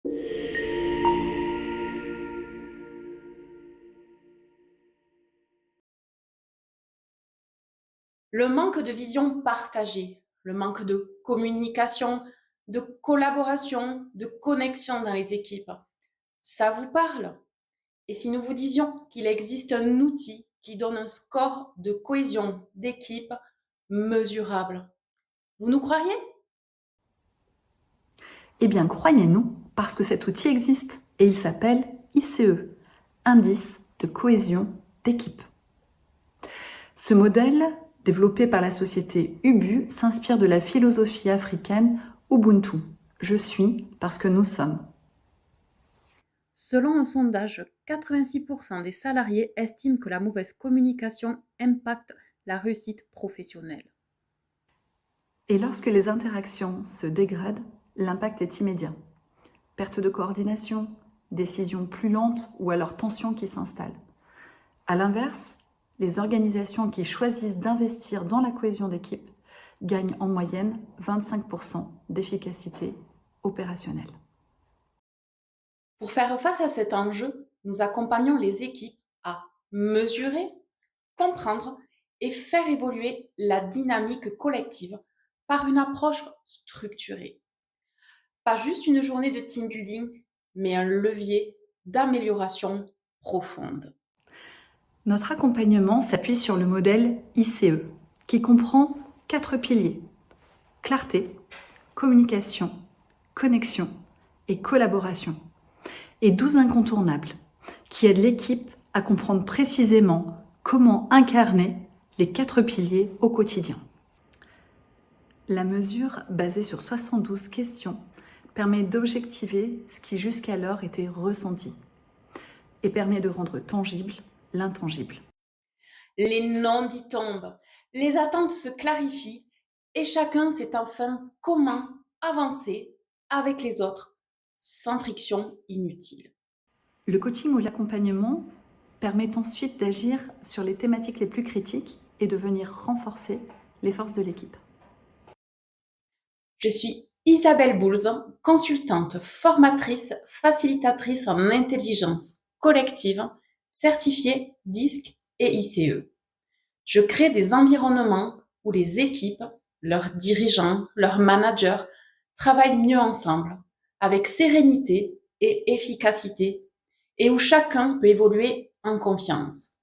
Le manque de vision partagée, le manque de communication, de collaboration, de connexion dans les équipes, ça vous parle? Et si nous vous disions qu'il existe un outil qui donne un score de cohésion d'équipe mesurable, vous nous croiriez? Eh bien, croyez-nous, parce que cet outil existe et il s'appelle ICE, Indice de cohésion d'équipe. Ce modèle, développé par la société Ubu, s'inspire de la philosophie africaine Ubuntu. Je suis parce que nous sommes. Selon un sondage, 86% des salariés estiment que la mauvaise communication impacte la réussite professionnelle. Et lorsque les interactions se dégradent, l'impact est immédiat. Perte de coordination, décisions plus lentes ou alors tensions qui s'installent. A l'inverse, les organisations qui choisissent d'investir dans la cohésion d'équipe gagnent en moyenne 25% d'efficacité opérationnelle. Pour faire face à cet enjeu, nous accompagnons les équipes à mesurer, comprendre et faire évoluer la dynamique collective par une approche structurée. Pas juste une journée de team building, mais un levier d'amélioration profonde. Notre accompagnement s'appuie sur le modèle ICE, qui comprend 4 piliers: clarté, communication, connexion et collaboration, et 12 incontournables, qui aident l'équipe à comprendre précisément comment incarner les 4 piliers au quotidien. La mesure, basée sur 72 questions, permet d'objectiver ce qui jusqu'alors était ressenti et permet de rendre tangible l'intangible. Les non-dits tombent, les attentes se clarifient et chacun sait enfin comment avancer avec les autres sans friction inutile. Le coaching ou l'accompagnement permet ensuite d'agir sur les thématiques les plus critiques et de venir renforcer les forces de l'équipe. Je suis Isabelle Boulz, consultante, formatrice, facilitatrice en intelligence collective, certifiée DISC et ICE. Je crée des environnements où les équipes, leurs dirigeants, leurs managers travaillent mieux ensemble, avec sérénité et efficacité, et où chacun peut évoluer en confiance.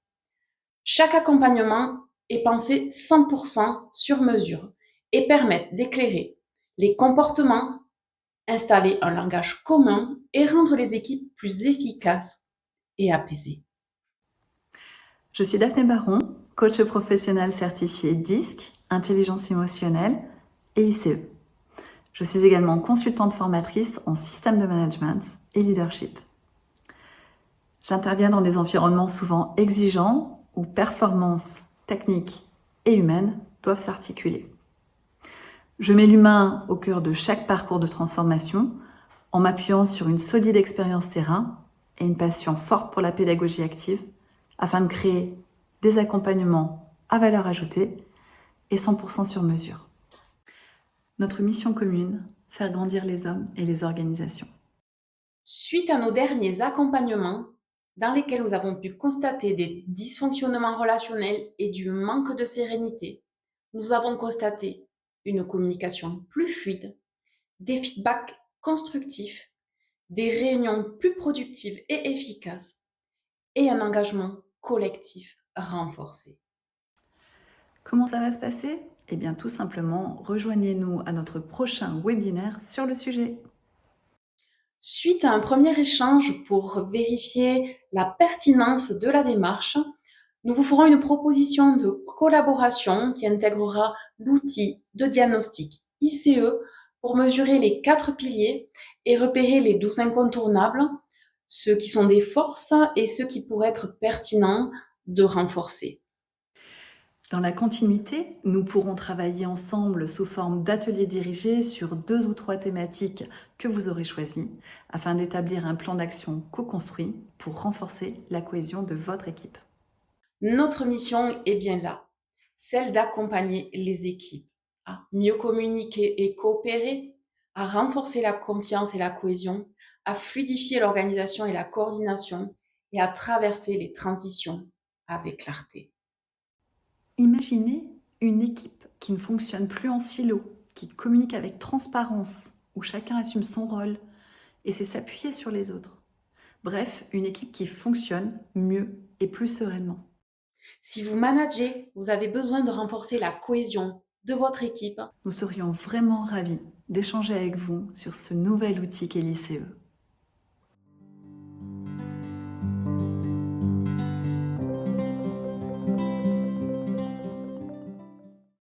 Chaque accompagnement est pensé 100% sur mesure et permet d'éclairer les comportements, installer un langage commun et rendre les équipes plus efficaces et apaisées. Je suis Daphné Baron, coach professionnel certifié DISC, intelligence émotionnelle et ICE. Je suis également consultante formatrice en système de management et leadership. J'interviens dans des environnements souvent exigeants où performances techniques et humaines doivent s'articuler. Je mets l'humain au cœur de chaque parcours de transformation en m'appuyant sur une solide expérience terrain et une passion forte pour la pédagogie active afin de créer des accompagnements à valeur ajoutée et 100% sur mesure. Notre mission commune, faire grandir les hommes et les organisations. Suite à nos derniers accompagnements, dans lesquels nous avons pu constater des dysfonctionnements relationnels et du manque de sérénité, nous avons constaté une communication plus fluide, des feedbacks constructifs, des réunions plus productives et efficaces et un engagement collectif renforcé. Comment ça va se passer? Eh bien, tout simplement, rejoignez-nous à notre prochain webinaire sur le sujet. Suite à un premier échange pour vérifier la pertinence de la démarche, nous vous ferons une proposition de collaboration qui intégrera l'outil de diagnostic ICE pour mesurer les 4 piliers et repérer les 12 incontournables, ceux qui sont des forces et ceux qui pourraient être pertinents de renforcer. Dans la continuité, nous pourrons travailler ensemble sous forme d'ateliers dirigés sur 2 ou 3 thématiques que vous aurez choisies afin d'établir un plan d'action co-construit pour renforcer la cohésion de votre équipe. Notre mission est bien là, celle d'accompagner les équipes à mieux communiquer et coopérer, à renforcer la confiance et la cohésion, à fluidifier l'organisation et la coordination et à traverser les transitions avec clarté. Imaginez une équipe qui ne fonctionne plus en silo, qui communique avec transparence, où chacun assume son rôle et sait s'appuyer sur les autres. Bref, une équipe qui fonctionne mieux et plus sereinement. Si vous managez, vous avez besoin de renforcer la cohésion de votre équipe. Nous serions vraiment ravis d'échanger avec vous sur ce nouvel outil qu'est l'ICE.